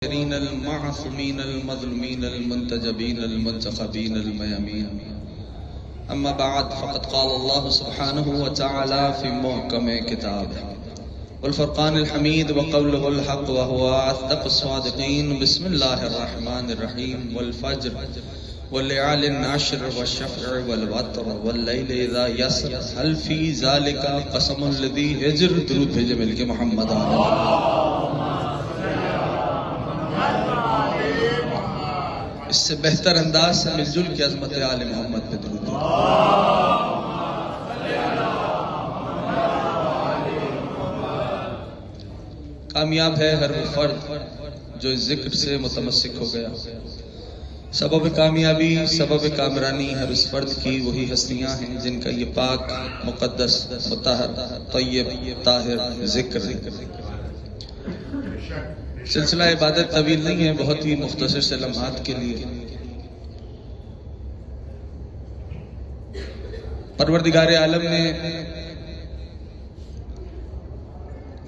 المعصومين المظلومين المنتجبين المنتخبين الميامين. أما بعد فقد قال الله سبحانه وتعالى في محكم كتابه والفرقان الحميد وقوله الحق وهو أصدق الصادقين. بسم الله الرحمن الرحيم. والفجر والليالي العشر والشفع والوتر والليل إذا يسر هل في ذلك قسم الذي هجر. درود بھیجے مل کے محمد اس سے بہتر انداز سے مل جل کے عظمت آل محمد پہ درود. کامیاب ہے ہر وہ فرد جو اس ذکر سے متمسک ہو گیا. سبب کامیابی سبب کامرانی ہر اس فرد کی وہی ہستیاں ہیں جن کا یہ پاک مقدس مطہر طیب طاہر ذکر. سلسلہ عبادت طویل نہیں ہے، بہت ہی مختصر سے لمحات کے لیے. پروردگار عالم نے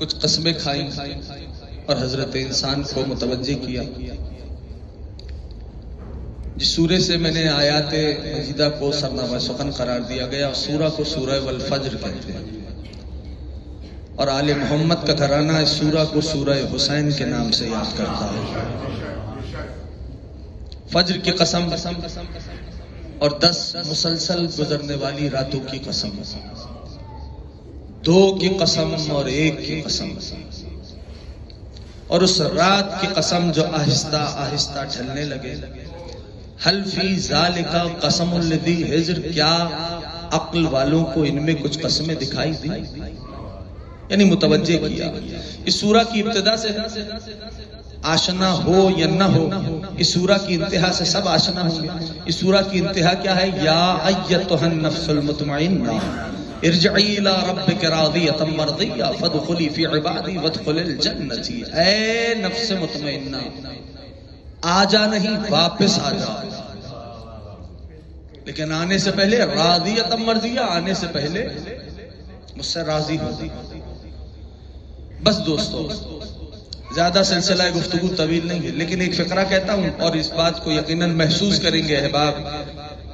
کچھ قسمیں کھائیں اور حضرت انسان کو متوجہ کیا. جس سورے سے میں نے آیات مجیدہ کو سرنامہ سخن قرار دیا گیا، اور سورہ کو سورہ والفجر کہتے ہیں، اور آل محمد کا گھرانہ اس سورہ کو سورہ حسین کے نام سے یاد کرتا ہے. فجر کی قسم اور 10 مسلسل گزرنے والی راتوں کی قسم، 2 کی قسم اور 1 کی قسم، اور اس رات کی قسم جو آہستہ آہستہ ڈھلنے لگے. حل فی ذالک قسم الذی ہجر. کیا عقل والوں کو ان میں کچھ قسمیں دکھائی دی؟ یعنی متوجہ کیا. اس سورہ کی ابتدا سے آشنا ہو یا نہ ہو، اس سورہ کی انتہا سے سب آشنا ہوں گے. اس سورہ کی انتہا کیا ہے؟ یا ایتھا النفس المطمئنہ ارجعی الی ربک راضیۃ مرضیہ فادخلی فی عبادی وادخلی الجنۃ. اے نفس مطمئنہ، آ جا نہیں، واپس آ جا. لیکن آنے سے پہلے راضیۃ مرضیہ، آنے سے پہلے مجھ سے راضی ہو. بس دوستو، زیادہ سلسلہ گفتگو طویل نہیں ہے، لیکن ایک فقرہ کہتا ہوں، اور اس بات کو یقیناً محسوس کریں گے احباب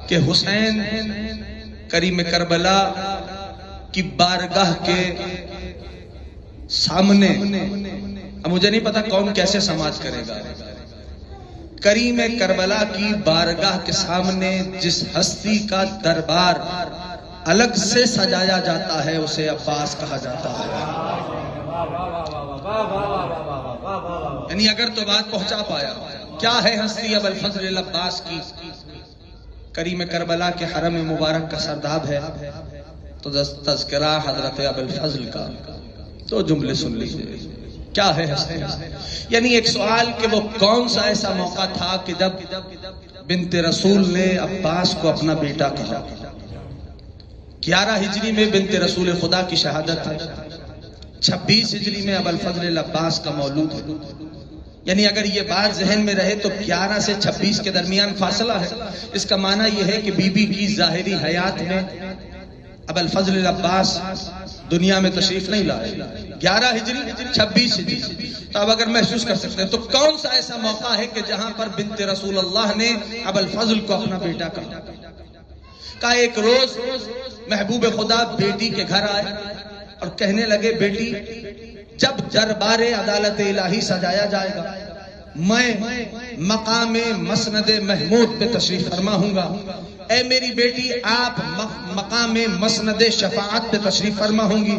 کہ حسین کریم کربلا کی بارگاہ کے سامنے، اب مجھے نہیں پتا کون کیسے سماعت کرے گا، کریم کربلا کی بارگاہ کے سامنے جس ہستی کا دربار الگ سے سجایا جاتا ہے اسے عباس کہا جاتا ہے. یعنی اگر تو بات پہنچا پایا، کیا ہے ہستی ابو الفضل العباس کی؟ کریم کربلا کے حرم مبارک کا سرداب ہے. تو تذکرہ حضرت ابو الفضل کا 2 جملے سن لیجئے. کیا ہے ہستی؟ یعنی ایک سوال کہ وہ کون سا ایسا موقع تھا کہ جب بنت رسول نے عباس کو اپنا بیٹا کہا. 11 ہجری میں بنت رسول خدا کی شہادت ہے، 26 ہجری میں ابو الفضل العباس کا مولود ہے. یعنی اگر یہ بات ذہن میں رہے تو 11 سے 26 کے درمیان فاصلہ ہے. اس کا معنی یہ ہے کہ بی بی کی ظاہری حیات میں ابو الفضل العباس دنیا میں تشریف نہیں لائے. 11 ہجری 26 ہجری. تو اب اگر محسوس کر سکتے ہیں تو کون سا ایسا موقع ہے کہ جہاں پر بنت رسول اللہ نے ابو الفضل کو اپنا بیٹا کہا. ایک روز محبوب خدا بیٹی کے گھر آئے اور کہنے لگے، بیٹی جب دربار عدالت الہی سجایا جائے گا میں مقام مسند محمود پہ تشریف فرما ہوں گا. اے میری بیٹی آپ مقام مسند شفاعت پہ تشریف فرما ہوں گی.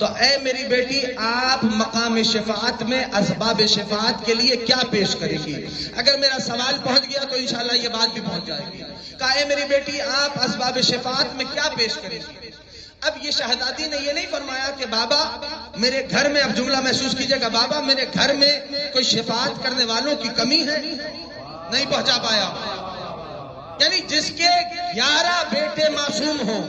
تو اے میری بیٹی آپ مقام شفاعت میں اسباب شفاعت کے لیے کیا پیش کریں گی؟ اگر میرا سوال پہنچ گیا تو انشاءاللہ یہ بات بھی پہنچ جائے گی. کہا اے میری بیٹی آپ اسباب شفاعت میں کیا پیش کریں گی؟ اب یہ شہزادی نے یہ نہیں فرمایا کہ بابا میرے گھر میں، اب جملہ محسوس کیجئے گا، بابا میرے گھر میں کوئی شفاعت کرنے والوں کی کمی ہے. نہیں پہنچا پایا. یعنی جس کے 11 بیٹے معصوم ہوں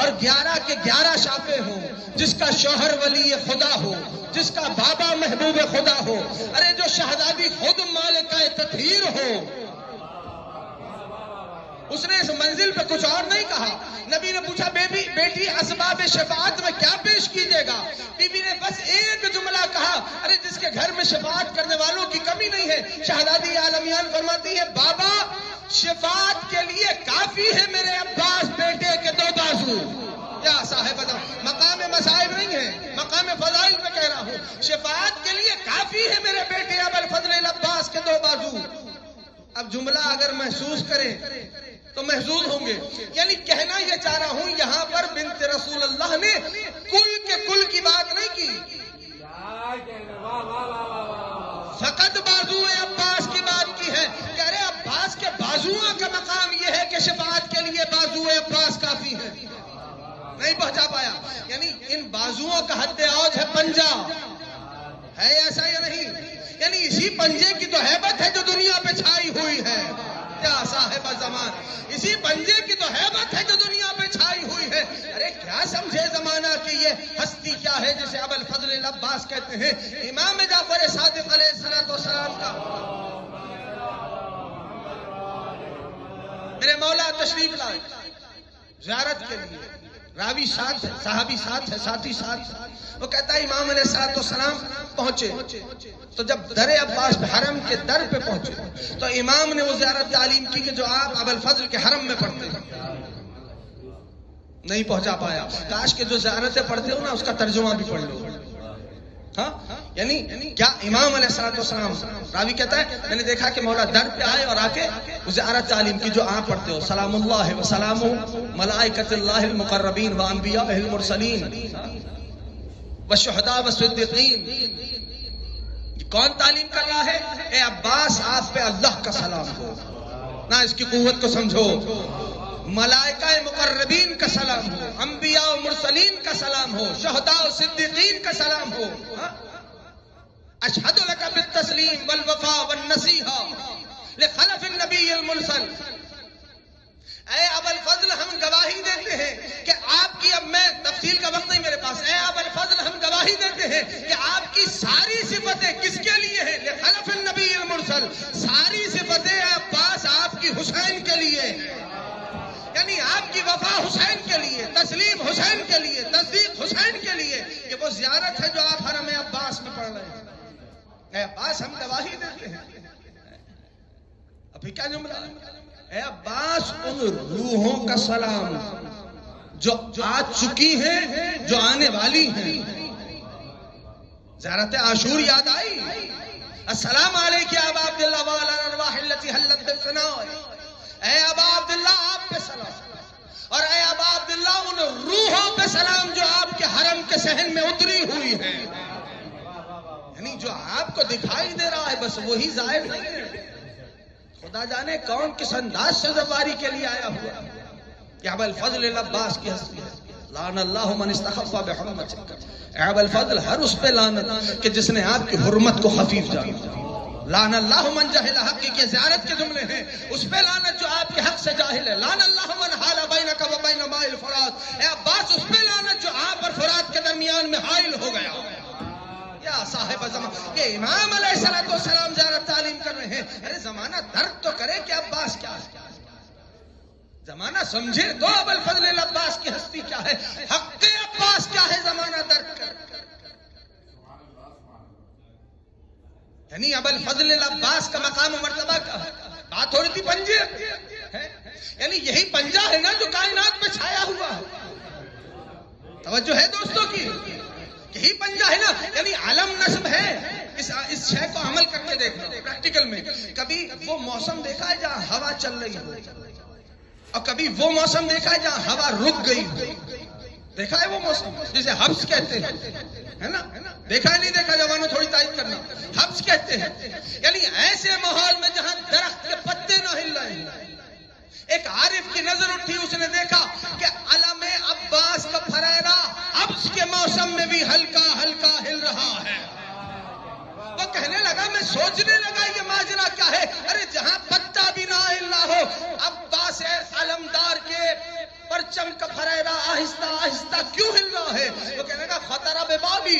اور 11 کے 11 شافع ہوں، جس کا شوہر ولی خدا ہو، جس کا بابا محبوب خدا ہو، ارے جو شہزادی خود مالکہ تطہیر ہو، اس نے اس منزل پہ کچھ اور نہیں کہا. نبی نے پوچھا بیٹی اسباب شفاعت میں کیا پیش کیجیے گا؟ بیوی نے بس ایک جملہ کہا، ارے جس کے گھر میں شفاعت کرنے والوں کی کمی نہیں ہے. شہزادی عالمیان فرماتی ہے بابا شفاعت کے لیے کافی ہے میرے عباس بیٹے کے 2 بازو. یا صاحب مقام مصائب نہیں ہے، مقام فضائل پہ کہہ رہا ہوں. شفاعت کے لیے کافی ہے میرے بیٹے ابوالفضل العباس کے 2 بازو. اب جملہ اگر محسوس کریں تو محظوظ ہوں گے. یعنی کہنا یہ چاہ رہا ہوں یہاں پر بنت رسول اللہ نے کل کے کل کی بات نہیں کی، فقط بازو عباس کی بات کی ہے. کہہ رہے عباس کے بازوؤں کا مقام یہ ہے کہ شفاعت کے لیے بازو عباس کافی ہے. نہیں پہنچا پایا. یعنی ان بازوؤں کا حد اوج ہے پنجہ. ہے ایسا یا نہیں؟ یعنی اسی پنجے کی تو ہیبت ہے جو دنیا پہ چھائی ہوئی ہے. کیا صاحب زمان، اسی پنجے کی تو ہیبت ہے جو دنیا پہ چھائی ہوئی ہے. ارے کیا سمجھے زمانہ کہ یہ ہستی کیا ہے جسے ابوالفضل العباس کہتے ہیں. امام جعفر صادق علیہ السلام کا میرے مولا تشریف لائے زیارت کے لیے. راوی ساتھ ہے، صحابی ساتھ ہے، ساتھی ساتھ ہے. وہ کہتا ہے امام علیہ السلام پہنچے تو جب در عباس حرم کے در پہ پہنچے تو امام نے وہ زیارت تعلیم کی کہ جو آپ ابوالفضل کے حرم میں پڑھتے ہیں. نہیں پہنچا پایا. کاش کہ جو زیارتیں پڑھتے ہو نا اس کا ترجمہ بھی پڑھ لو. ہاں یعنی کیا امام علیہ السلام، راوی کہتا ہے میں نے دیکھا کہ مولا در پہ آئے اور آ کے زیارت تعلیم کی جو آپ پڑھتے ہو سلام اللہ و سلام ملائکۃ اللہ المقربین و انبیاء المرسلین و شہداء و صدیقین. کون تعلیم کر رہا ہے؟ اے عباس آپ پہ اللہ کا سلام ہو. نہ اس کی قوت کو سمجھو. ملائکہ مقربین کا سلام ہو، انبیاء و مرسلین کا سلام ہو، شہداء و صدیقین کا سلام ہو. اشہد لک بالتسلیم والوفاء والنصیحہ لخلف النبی المرسل. اے ابوالفضل ہم گواہی دیتے ہیں کہ آپ کی، اب میں تفصیل کا وقت نہیں میرے پاس، اے ابوالفضل ہم گواہی دیتے ہیں کہ آپ کی ساری صفتیں کس کے لیے ہیں؟ لخلف النبی المرسل. ساری صفتیں عباس آپ کی حسین کے لیے ہیں. یعنی آپ کی وفا حسین کے لیے، تسلیم حسین کے لیے، تصدیق حسین کے لیے. یہ وہ زیارت ہے جو آپ حرم عباس میں پڑھ رہے ہیں. اے عباس ہم گواہی دیتے ہیں. ابھی کیا جملہ؟ اے عباس ان روحوں کا سلام جو آ چکی ہیں، جو آنے والی ہیں. زیارت عاشور یاد آئی؟ السلام علیک یا ابا عبداللہ وعلی الارواح التي حلت بالفناء. اے ابا عبداللہ آپ پہ سلام، اور اے ابا عبداللہ ان روحوں پہ سلام جو آپ کے حرم کے صحن میں اتری ہوئی ہیں. یعنی جو آپ کو دکھائی دے رہا ہے بس وہی ظاہر نہیں ہے. خدا جانے کون کس انداز سے زباری کے لیے آیا ہوا. یہ ابوالفضل العباس کی ہستی ہے. لعن اللہ من استخف بحرمتک. اے ابوالفضل ہر اس پہ لعنت کہ جس نے آپ کی حرمت کو خفیف جانا. لعن اللہ من جہل حقی کے زیارت کے جملے ہیں. اس پہ لعنت جو آپ کے حق سے جاہل ہے. لعن اللہ من حال بینک و بین ماء الفرات. اے عباس اس پہ لعنت جو آپ اور فرات کے درمیان میں حائل ہو گیا. یا صاحب زمان، یہ امام علیہ السلام زیارت تعلیم کر رہے ہیں. ارے زمانہ درد تو کرے کہ عباس کیا ہے. زمانہ سمجھے تو ابوالفضل العباس کی ہستی کیا ہے، حق عباس کیا ہے. زمانہ درد کر. یعنی ابوالفضل العباس کا مقام و مرتبہ کا بات ہو رہی تھی پنجے. یعنی یہی پنجہ ہے نا جو کائنات پہ چھایا ہوا ہے. توجہ ہے دوستوں کی؟ یہی پنجہ ہے نا. یعنی علم نصب ہے. اس شے کو عمل کر کے دیکھنا پریکٹیکل میں. کبھی وہ موسم دیکھا ہے جہاں ہوا چل رہی ہے، اور کبھی وہ موسم دیکھا ہے جہاں ہوا رک گئی. دیکھا ہے وہ موسم جسے حبس کہتے ہیں، ہے نا؟ دیکھا ہے نہیں دیکھا؟ جوانوں تھوڑی تائید کرنا. حبس کہتے ہیں. یعنی ایسے ماحول میں جہاں درخت کے پتے نہ ہل رہے ہیں. ایک عارف کی نظر اٹھی، اس نے دیکھا کہ علم عباس کا پھریرا حبس کے موسم میں بھی ہلکا ہلکا ہل رہا ہے. وہ کہنے لگا، میں سوچنے لگا یہ ماجرا کیا ہے. ارے جہاں پتا بھی نہ ہل رہا ہو، عباس علمدار کے پرچم کا پھریرا آہستہ آہستہ کیوں ہل رہا ہے؟ وہ کہنے لگا خطرہ بے بابی،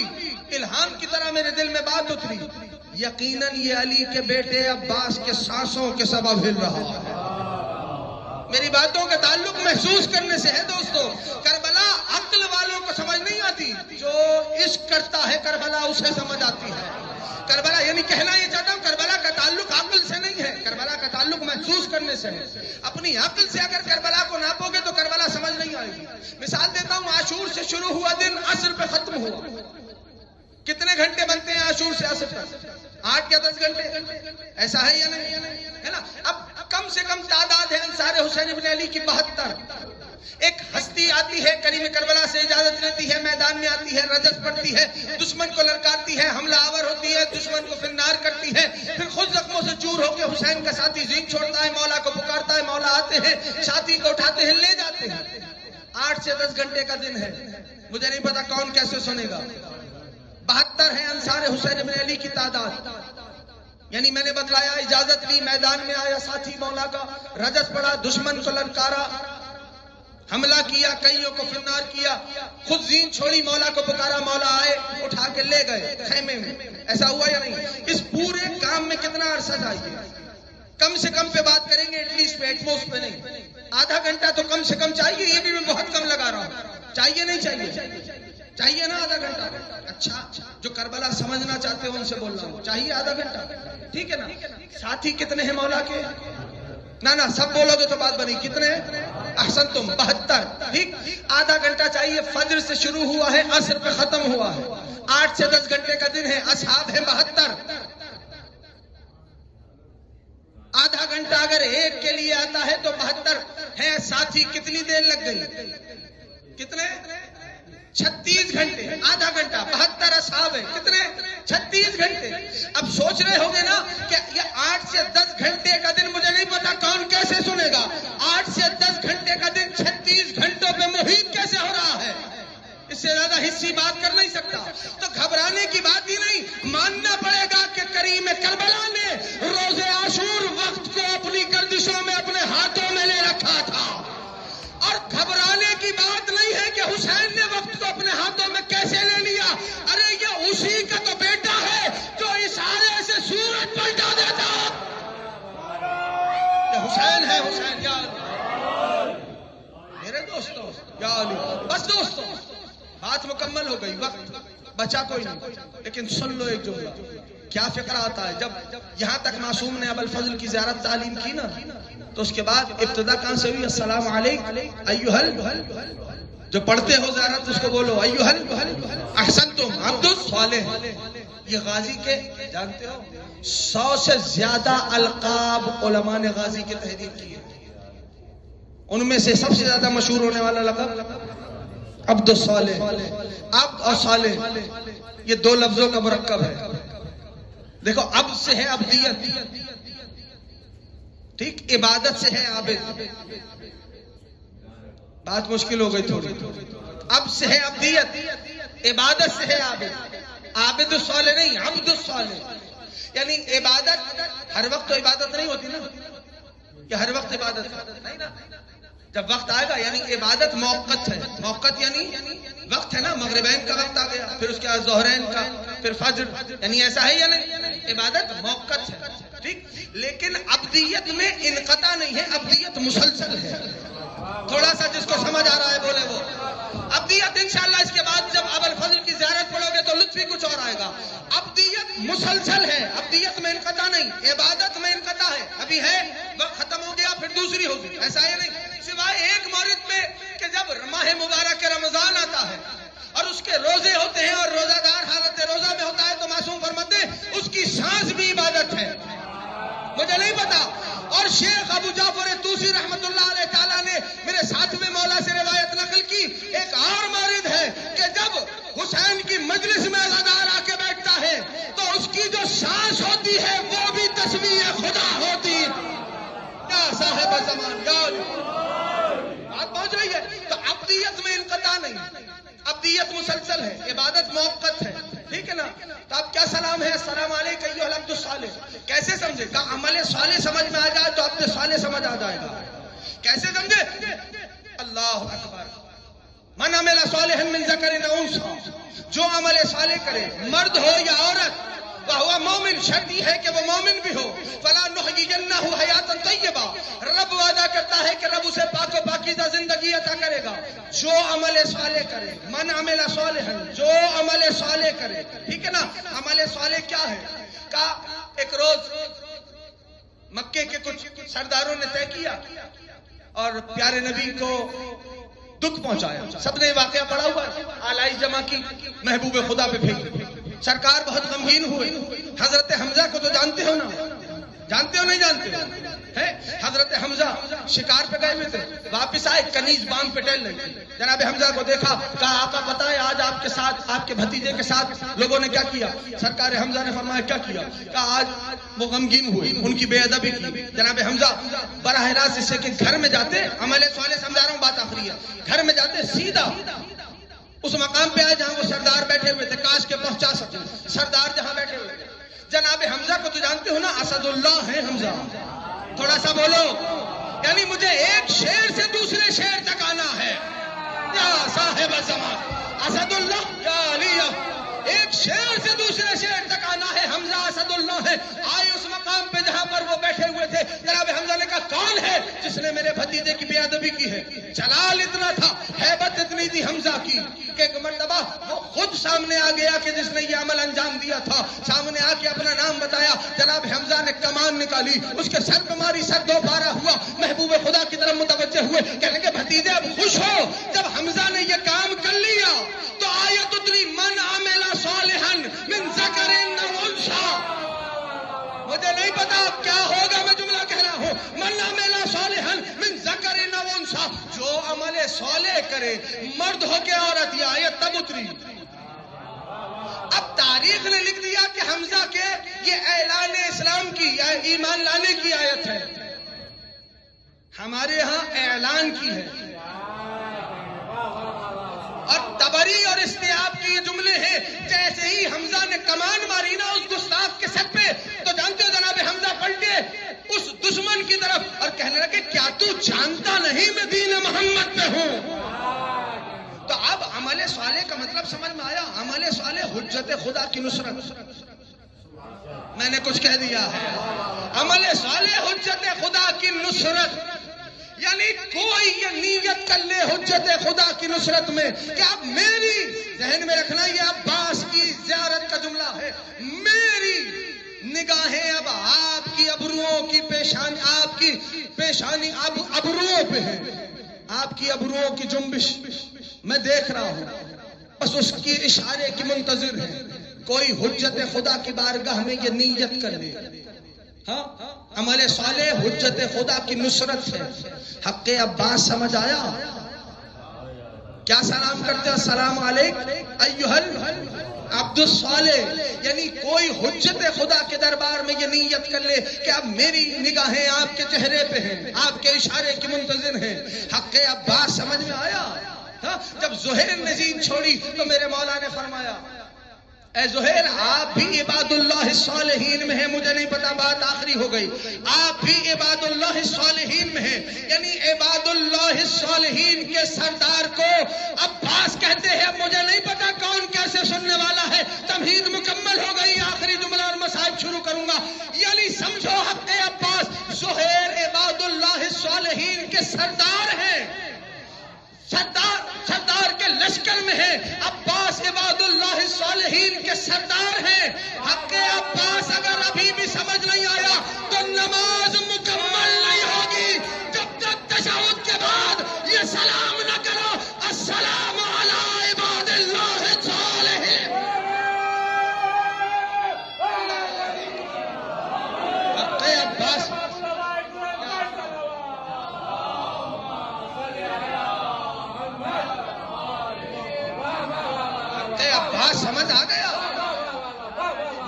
الہام کی طرح میرے دل میں بات اتری. یقیناً یہ علی کے بیٹے عباس کے سانسوں کے سبب ہل رہا ہے. میری باتوں کا تعلق محسوس کرنے سے ہے دوستو. کربلا عقل والوں کو سمجھ نہیں آتی، جو عشق کرتا ہے کربلا اسے سمجھ آتی ہے. کربلا یعنی کہنا یہ چاہتا ہوں کربلا کا تعلق عقل سے نہیں ہے، کربلا کا تعلق محسوس کرنے سے ہے. اپنی عقل سے اگر کربلا کو ناپو گے تو کربلا سمجھ نہیں آئے گی. مثال دیتا ہوں، عاشور سے شروع ہوا دن عصر پہ ختم ہوا. کتنے گھنٹے بنتے ہیں عاشور سے عصر تک؟ 8 یا 10 گھنٹے. ایسا ہے یا نہیں؟ ہے نا. اب کم سے کم تعداد ہے انصار حسین ابن علی کی 72. ایک ہستی آتی ہے کریم کربلا سے اجازت لیتی ہے، میدان میں آتی ہے، رجس پڑتی ہے، دشمن کو للکارتی ہے، حملہ آور ہوتی ہے، دشمن کو فنار کرتی ہے، پھر خود زخموں سے چور ہو کے حسین کا ساتھی زین چھوڑتا ہے، مولا کو پکارتا ہے، مولا آتے ہیں، ساتھی کو اٹھاتے ہیں، لے جاتے ہیں. 8 سے 10 گھنٹے کا دن ہے. مجھے نہیں پتا کون کیسے سنے گا. 72 ہے انصار حسین ابن علی کی تعداد. یعنی میں نے بتلایا، اجازت لی، میدان میں آیا ساتھی مولا کا، رجس پڑا، دشمن کو للکارا، حملہ کیا، کئیوں کو فنار کیا، خود زین چھوڑی، مولا کو پکارا، مولا آئے، اٹھا کے لے گئے خیمے میں. ایسا ہوا یا نہیں؟ اس پورے کام میں کتنا عرصہ چاہیے؟ کم سے کم پہ بات کریں گے، ایٹ لیسٹ پہ، ایٹ موسٹ پہ نہیں. آدھا گھنٹہ تو کم سے کم چاہیے. یہ بھی میں بہت کم لگا رہا ہوں. چاہیے نہیں چاہیے؟ چاہیے نا آدھا گھنٹہ. اچھا، جو کربلا سمجھنا چاہتے ہو ان سے بول رہا ہوں، چاہیے آدھا گھنٹہ؟ ٹھیک ہے نا. ساتھی کتنے ہیں مولا کے؟ نہ سب بولو گے تو بات بنی. کتنے؟ احسن تم 72. ٹھیک. آدھا گھنٹہ چاہیے. فجر سے شروع ہوا ہے، عصر پہ ختم ہوا ہے. 8 سے 10 گھنٹے کا دن ہے. اصحاب ہیں 72. آدھا گھنٹہ اگر ایک کے لیے آتا ہے تو 72 ہے ساتھی. کتنی دیر لگ گئی؟ کتنے؟ 36 گھنٹے. آدھا گھنٹہ 72 اصحاب ہیں. کتنے؟ 36 گھنٹے. اب سوچ رہے ہوں گے نا کہ یہ 8 سے 10 گھنٹے کا دن مجھے نہیں پتا کون کیسے سنے گا. 8 سے 10 گھنٹے کا دن 36 گھنٹوں پہ محیط کیسے ہو رہا ہے؟ اس سے زیادہ حصی بات کر نہیں سکتا. تو گھبرانے کی بات ہی نہیں، ماننا پڑے گا کہ کریم کربلا نے روز عاشور وقت کو اپنی گردشوں میں اپنے ہاتھوں میں لے رکھا تھا. اور گھبرانے کی بات نہیں ہے کہ حسین نے وقت کو اپنے ہاتھوں میں کیسے لے لیا. ارے یہ اسی کا تو بیٹا ہے جو اشارے سے سورج پلٹا دیتا. یہ حسین ہے. حسین یا میرے دوستوں، یا علی. بس دوستوں، بات مکمل ہو گئی، وقت بچا کوئی نہیں. لیکن سن لو ایک جملہ. کیا فکر آتا ہے جب یہاں تک معصوم نے ابوالفضل کی زیارت تعلیم کی نا، تو اس کے بعد ابتدا کہاں سے ہوئی؟ السلام علیکم ایھل. جو پڑھتے ہو زیارت اس کو بولو ایھل احسنتم عبد الصالح. یہ غازی کے جانتے ہو 100 سے زیادہ القاب علماء نے غازی کی تحریر کی ہے. ان میں سے سب سے زیادہ مشہور ہونے والا لقب عبد الصالح. عبد اور صالح یہ 2 لفظوں کا مرکب ہے. دیکھو، عبد سے ہے عبدیت، ٹھیک، عبادت سے ہے عابد. بات مشکل ہو گئی تھوڑی. عبد سے ہے عبدیت، عبادت سے ہے عابد. عابد الصالح نہیں، عبد الصالح. یعنی عبادت ہر وقت تو عبادت نہیں ہوتی نا، کہ ہر وقت عبادت نہیں نا. جب وقت آئے گا، یعنی عبادت موقت ہے. موقت یعنی وقت ہے نا. مغربین کا وقت آ گیا، پھر اس کے بعد ظہرین کا، پھر فجر. یعنی ایسا ہے یا نہیں؟ عبادت موقت ہے. ٹھیک. لیکن ابدیت میں انقطاع نہیں ہے، ابدیت مسلسل ہے. تھوڑا سا جس کو سمجھ آ رہا ہے بولے وہ. ابدیت انشاءاللہ اس کے بعد جب ابوالفضل کی زیارت پڑھو گے تو لطف ہی کچھ اور آئے گا. ابدیت مسلسل ہے، ابدیت میں انقطاع نہیں. عبادت میں انقطاع ہے، ابھی ہے، وقت ختم ہو گیا، پھر دوسری ہوگی. ایسا ہے نہیں؟ سوائے ایک مورد میں کہ جب ماہ مبارک رمضان آتا ہے اور اس کے روزے ہوتے ہیں اور روزہ دار حالت روزہ میں ہوتا ہے تو معصوم فرماتے ہیں اس کی سانس بھی عبادت ہے. مجھے نہیں پتا. اور شیخ ابو جعفر طوسی رحمت اللہ علیہ تعالیٰ نے میرے ساتویں مولا سے روایت نقل کی. ایک اور مورد ہے کہ جب حسین کی مجلس میں عزادار آ کے بیٹھتا ہے تو اس کی جو سانس ہوتی ہے وہ بھی تسبیح خدا ہوتی. کیا صاحب زمان یاد بات پہنچ رہی ہے. تو ابدیت میں انقطاع نہیں، ابدیت مسلسل ہے، عبادت موقت ہے. ٹھیک ہے نا. تو آپ کیا سلام ہے؟ السلام علیکم ایھا العبد الصالح. کیسے سمجھے؟ کہ عمل صالح سمجھ میں آ جائے تو عبد صالح سمجھ آ جائے گا. کیسے سمجھے؟ اللہ اکبر. من عمل صالحا من ذکر او انثی، جو عمل صالح کرے مرد ہو یا عورت، وہو مومن، شرط یہ ہے کہ وہ مومن بھی ہو. فلا نحیینہ حیاتا طیبہ، رب وعدہ کرتا کرتا ہے کہ رب اسے پاک و پاکیزہ زندگی عطا کرے گا. جو عمل صالح کرے، من عمل صالحا، جو عمل صالح کرے. ٹھیک ہے نا؟ عمل صالح کیا ہے؟ کہا ایک روز مکے کے کچھ سرداروں نے طے کیا اور پیارے نبی کو دکھ پہنچایا. سب نے واقعہ پڑھا ہوا ہے. آلائی جمع کی، محبوب خدا پہ پھینکی. سرکار بہت غمگین ہوئے. حضرت حمزہ کو تو جانتے ہو نا؟ جانتے ہو نہیں جانتے ہو؟ حضرت حمزہ شکار پہ گئے ہوئے تھے، واپس آئے، کنیز بام پہ ٹہل رہی تھی. جناب حمزہ کو دیکھا، کہا آقا پتہ ہے آج آپ کے ساتھ، آپ کے بھتیجے کے ساتھ لوگوں نے کیا کیا؟ سرکار حمزہ نے فرمایا کیا کیا؟ کہا آج وہ غمگین ہوئے، ان کی بے ادبی کی. جناب حمزہ براہ راست اس سے کہ گھر میں جاتے، عمل صالح سمجھا رہا ہوں، بات آخری ہے، گھر میں جاتے سیدھا اس مقام پہ آئے جہاں وہ سردار بیٹھے ہوئے تھے، کاش کے پہنچا سکتے. سردار جہاں بیٹھے ہوئے تھے، جناب حمزہ کو تو جانتے ہو نا، اسد اللہ ہے حمزہ. تھوڑا سا بولو. یعنی مجھے ایک شیر سے دوسرے شیر تک آنا ہے. یا صاحب زمان اسد اللہ، یا علی، ایک شیر سے دوسرے شیر تک آنا ہے. حمزہ اسد اللہ ہے. آئے اس مقام پہ جہاں پر وہ بیٹھے ہوئے تھے. جناب حمزہ نے کہا کون ہے جس نے میرے بھتیجے کی بے ادبی کی ہے؟ جلال اتنا تھا، ہیبت اتنی تھی حمزہ کی کہ ایک مرتبہ وہ خود سامنے آ گیا کہ جس نے یہ عمل انجام دیا تھا. سامنے آ کے اپنا نام بتایا. جناب حمزہ نے کمان نکالی، اس کے سر پہ ماری، سر دو پارا ہوا. محبوب خدا کی طرف متوجہ ہوئے، کہنے کے بھتیجے اب خوش ہو. جب حمزہ نے یہ کام کر لیا تو آیت اتری، من عمل صالحا من ذکر او انثی. مجھے نہیں پتا اب کیا ہوگا، میں جملہ کہہ رہا ہوں، من عمل صالحا من ذکر او انثی، جو عمل صالح کرے مرد ہو کے عورت. یہ آیت تب اتری. اب تاریخ نے لکھ دیا کہ حمزہ کے یہ اعلان اسلام کی یا ایمان لانے کی آیت ہے. ہمارے ہاں اعلان کی ہے. اور تبری اور استیاب کے یہ جملے ہیں. جیسے ہی حمزہ نے کمان ماری نا اس گستاخ کے سر پہ، تو جانتے ہو جناب حمزہ پلٹے اس دشمن کی طرف اور کہنے لگے کیا تو جانتا نہیں میں دین محمد پہ ہوں؟ تو اب عمل صالح کا مطلب سمجھ میں آیا. عمل صالح حجت خدا کی نصرت. میں نے کچھ کہہ دیا ہے. عمل صالح حجت خدا کی نصرت. یعنی کوئی یہ نیت کر لے حجت خدا کی نصرت میں کہ اب میری، ذہن میں رکھنا یہ عباس کی زیارت کا جملہ ہے، میری نگاہیں اب آپ کی ابروؤں کی پیشانی، آپ کی پیشانی اب ابروؤں پہ ہے، آپ کی ابروؤں کی جنبش میں دیکھ رہا ہوں، بس اس کی اشارے کی منتظر ہے. کوئی حجت خدا کی بارگاہ میں یہ نیت کر لے. ہاں، عمل صالح حجت خدا کی نصرت ہے. حق عباس سمجھ آیا؟ کیا سلام کرتے ہیں؟ السلام علیکم ایھا العبد الصالح. یعنی کوئی حجت خدا کے دربار میں یہ نیت کر لے کہ اب میری نگاہیں آپ کے چہرے پہ ہیں، آپ کے اشارے کی منتظر ہیں. حق عباس سمجھ میں آیا؟ جب زہیر نے زین چھوڑی تو میرے مولا نے فرمایا اے زہیر آپ بھی عباد اللہ الصالحین میں ہیں. مجھے نہیں پتا، بات آخری ہو گئی. آپ بھی عباد اللہ الصالحین میں ہیں. یعنی عباد اللہ الصالحین کے سردار کو عباس کہتے ہیں. اب مجھے نہیں پتا کون کیسے سننے والا ہے. تمہید مکمل ہو گئی. آخری جملہ اور مسائب شروع کروں گا. یعنی سمجھو حق عباس زہیر عباد اللہ الصالحین کے سردار ہیں. سردار کے لشکر میں ہے. عباس عباد اللہ الصالحین کے سردار ہیں. حق عباس اگر ابھی بھی سمجھ نہیں آیا تو نماز مکمل نہیں ہوگی جب تک تشہد کے بعد یہ سلام نہ کرو، السلام علی عباد اللہ الصالحین. حق عباس سمجھ آ گیا.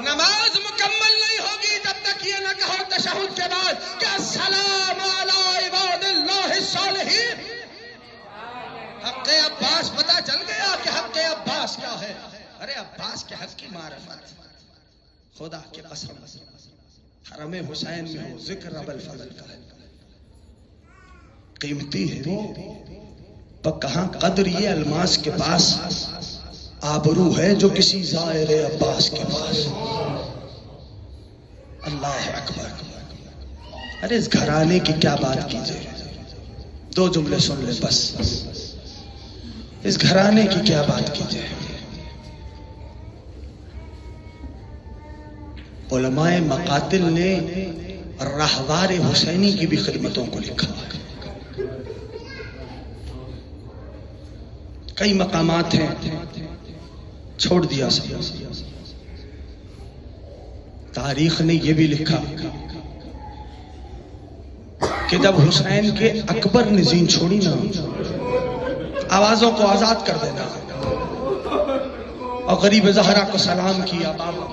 نماز مکمل نہیں ہوگی جب تک یہ نہ کہو تشہد کے بعد کہ السلام علی عباد اللہ الصالحین. حق عباس پتہ چل گیا کہ حق عباس کیا ہے. ارے عباس کے حق کی معرفت خدا کے قسم حرم حسین میں ہو ذکر ابو الفضل کا ہے. قیمتی ہے وہ، کہاں قدر یہ الماس کے پاس آبرو ہے جو کسی زائر عباس کے پاس. اللہ اکبر. ارے اس گھرانے کی کیا بات کیجئے. دو جملے سن لیں بس. اس گھرانے کی کیا بات کی جائے. علماء مقاتل نے رہوار حسینی کی بھی خدمتوں کو لکھا. کئی مقامات ہیں چھوڑ دیا سب. تاریخ نے یہ بھی لکھا کہ جب حسین کے اکبر نے زین چھوڑی نا، آوازوں کو آزاد کر دینا، اور غریب زہرا کو سلام کیا. بابا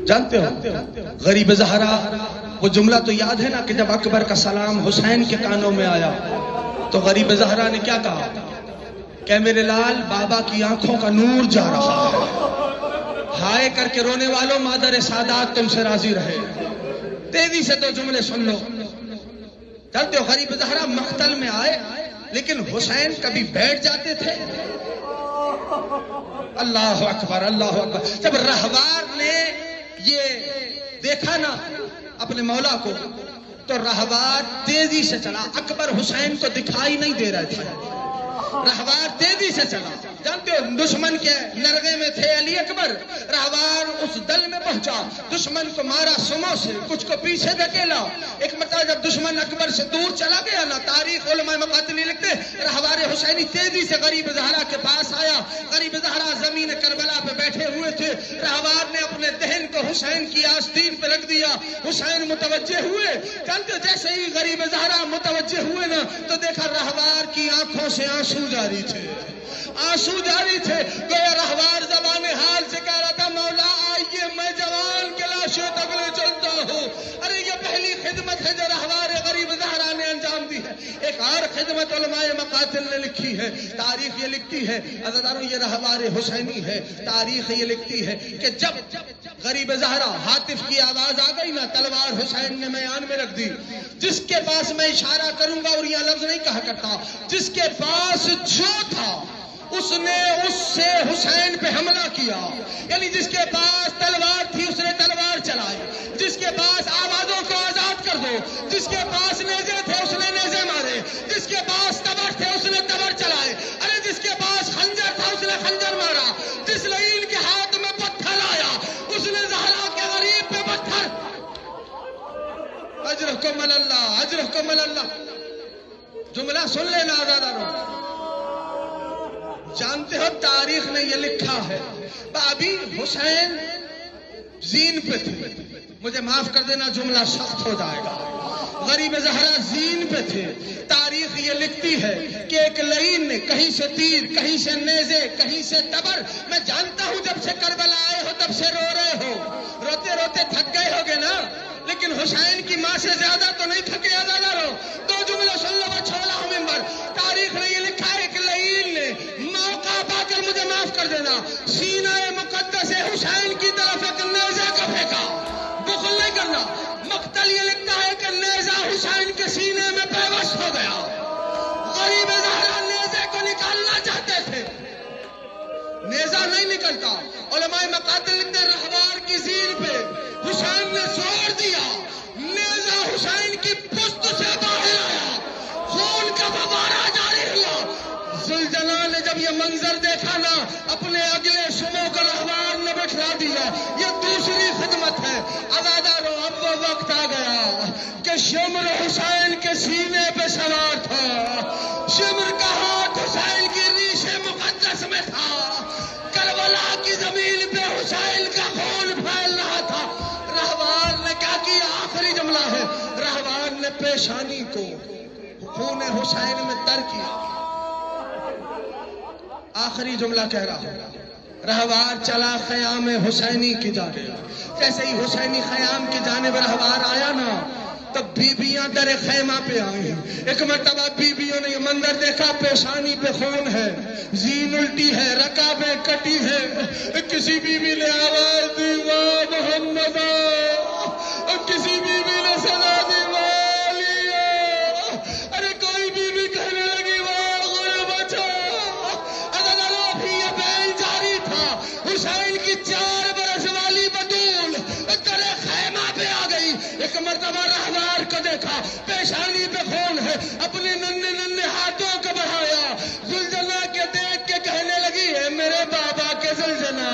جانتے ہو غریب زہرا، وہ جملہ تو یاد ہے نا کہ جب اکبر کا سلام حسین کے کانوں میں آیا تو غریب زہرا نے کیا کہا کہ میرے لال، بابا کی آنکھوں کا نور جا رہا ہے. ہائے کر کے رونے والوں، مادر سادات تم سے راضی رہے. تیزی سے دو جملے سن لو. جانتے ہو غریب زہرا مقتل میں آئے لیکن حسین کبھی بیٹھ جاتے تھے. اللہ اکبر اللہ اکبر. جب رہوار نے یہ دیکھا نا اپنے مولا کو تو رہوار تیزی سے چلا. اکبر حسین کو دکھائی نہیں دے رہا تھا. رہوار تیزی سے چلا. جانتے ہو دشمن کے نرغے میں تھے علی اکبر. رہوار اس دل میں پہنچا، دشمن کو مارا سموں سے، کچھ کو پیچھے دھکیلا. ایک مرتبہ جب دشمن اکبر سے دور چلا گیا نا، تاریخ علماء مقاتل لکھتے رہوار حسینی تیزی سے غریب زہرا کے پاس آیا. غریب زہرا زمین کربلا پہ بیٹھے ہوئے تھے. رہوار نے اپنے دہن کو حسین کی آستین پہ رکھ دیا. حسین متوجہ ہوئے. جانتے جیسے ہی غریب زہرا متوجہ ہوئے نا تو دیکھا رہوار کی آنکھوں سے آنسو جاری تھے. آنسو جاری تھے. گویا رہوار زبان حال سے کہہ رہا تھا مولا آئیے میں جوان کے لاشوں تک لے چلتا ہوں. ارے یہ پہلی خدمت ہے جو رہوار غریب زہرا نے انجام دی ہے. ایک اور خدمت علماء مقاتل نے لکھی ہے. تاریخ یہ لکھتی ہے عزیزانو، یہ رہوار حسینی ہے. تاریخ یہ لکھتی ہے کہ جب غریب زہرا ہاتف کی آواز آ گئی نا، تلوار حسین نے میان میں رکھ دی. جس کے پاس میں اشارہ کروں گا اور یہ لفظ نہیں کہا کرتا، جس کے پاس جو تھا اس نے اس سے حسین پہ حملہ کیا. یعنی جس کے پاس تلوار تھی اس نے تلوار چلائی. جس کے پاس آوازوں کو آزاد کر دو، جس کے پاس نیزے تھے اس نے نیزے مارے. جس کے پاس تبر تھے اس نے تبر چلائے. ارے جس کے پاس خنجر تھا اس نے خنجر مارا. جس لعین کے ہاتھ میں پتھر آیا اس نے زہرا کے غریب پہ پتھر. اجرکم اللہ اجرکم اللہ. جملہ سن لینا آزادارو. جانتے ہو تاریخ نے یہ لکھا ہے ابھی حسین زین پہ تھے. مجھے معاف کر دینا جملہ سخت ہو جائے گا. غریب زہرا زین پہ تھے. تاریخ یہ لکھتی ہے کہ ایک لعین نے کہیں سے تیر، کہیں سے نیزے، کہیں سے تبر. میں جانتا ہوں جب سے کربلا آئے ہو تب سے رو رہے ہو، روتے روتے تھک گئے ہوگے نا، لیکن حسین کی ماں سے زیادہ تو نہیں تھکے. آزادارو دو جملے سن لو میں چھوڑا ہوں ممبر. تاریخ نے یہ لکھا ہے کہ لعین نے موقع پا کر، مجھے معاف کر دینا، سینہ مقدس حسین کی طرف ایک نیزہ کا پھینکا. بخل نہیں کرنا. مقتل یہ لکھتا ہے کہ نیزہ حسین کے سینے میں پیوست ہو گیا. غریب زہرا نیزے کو نکالنا چاہتے تھے، نیزہ نہیں نکلتا. علماء مقاتل لکھتے رہوار کی زین پہ حسین نے زور دیا، نیزہ حسین کی پشت سے باہر آیا، خون کا فوارہ جاری ہوا. ذوالجلال نے جب یہ منظر دیکھا نا اپنے اگلے شموں کو رہوار نے بٹھلا دیا. یہ دوسری خدمت ہے. عزادارو اب وہ وقت آ گیا کہ شمر حسین کے سینے پہ سوار تھا. شمر کا ہاتھ حسین کی ریش مقدس میں تھا. کربلا کی زمین پہ حسین کا خون پھیل رہا تھا. رہوار نے کیا کیا؟ آخری جملہ ہے. رہوار نے پیشانی کو خون حسین میں تر کیا. آخری جملہ کہہ رہا ہوں. رہوار چلا خیام حسینی کی جانب. جیسے ہی حسینی خیام کی جانب رہوار آیا نا تب بیویاں در خیمہ پہ آئیں. ایک مرتبہ بیویوں نے یہ منظر دیکھا، پیشانی پہ خون ہے، زین الٹی ہے، رکابیں کٹی ہے. کسی بیوی نے آواز دی واہ محمد، کسی بیوی نے صدا دی والیہ. ارے کوئی بیوی کہنے لگی واہ غربت. ابھی یہ بیان جاری تھا. حسین کی 4 برس والی بطول در خیمہ پہ آ گئی. ایک مرتبہ رہوار کو دیکھا، پیشانی پہ خون ہے، اپنے ننھے ننھے ہاتھوں کو بڑھایا، زلجنا کے دیکھ کے کہنے لگی ہے میرے بابا کے زلجنا،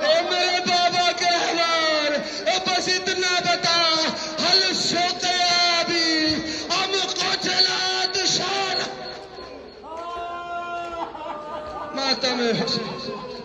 اے میرے بابا کے رہوار، اے بس اتنا بتا حل شوقیابی ام قتلات شان ماتم حسین